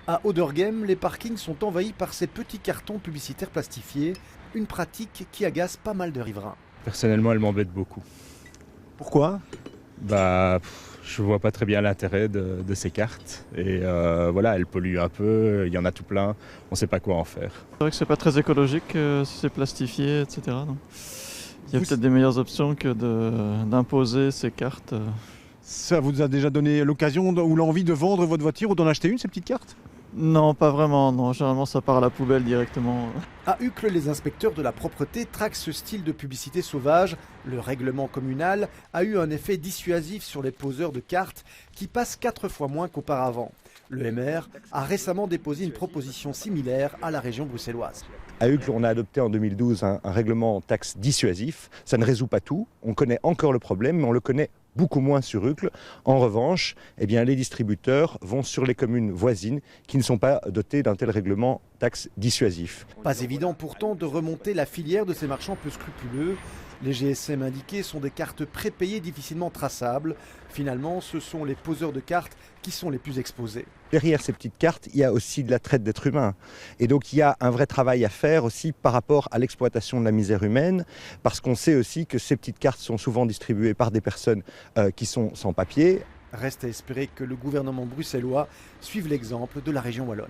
À Auderghem, les parkings sont envahis par ces petits cartons publicitaires plastifiés, une pratique qui agace pas mal de riverains. Personnellement, elle m'embête beaucoup. Pourquoi? Je vois pas très bien l'intérêt de ces cartes. Et voilà, elles polluent un peu, il y en a tout plein, on sait pas quoi en faire. C'est vrai que c'est pas très écologique si c'est plastifié, etc. Donc, il y a peut-être des meilleures options que d'imposer ces cartes. Ça vous a déjà donné l'occasion ou l'envie de vendre votre voiture ou d'en acheter une, ces petites cartes? Non, pas vraiment, non. Généralement, ça part à la poubelle directement. À Uccle, les inspecteurs de la propreté traquent ce style de publicité sauvage. Le règlement communal a eu un effet dissuasif sur les poseurs de cartes qui passent 4 fois moins qu'auparavant. Le MR a récemment déposé une proposition similaire à la région bruxelloise. À Uccle, on a adopté en 2012 un règlement taxe dissuasif. Ça ne résout pas tout. On connaît encore le problème, mais on le connaît beaucoup moins sur Uccle. En revanche, les distributeurs vont sur les communes voisines qui ne sont pas dotées d'un tel règlement taxe dissuasif. Pas évident pourtant de remonter la filière de ces marchands peu scrupuleux. Les GSM indiqués sont des cartes prépayées difficilement traçables. Finalement, ce sont les poseurs de cartes qui sont les plus exposés. Derrière ces petites cartes, il y a aussi de la traite d'êtres humains. Et donc il y a un vrai travail à faire aussi par rapport à l'exploitation de la misère humaine, parce qu'on sait aussi que ces petites cartes sont souvent distribuées par des personnes qui sont sans papier. Reste à espérer que le gouvernement bruxellois suive l'exemple de la région wallonne.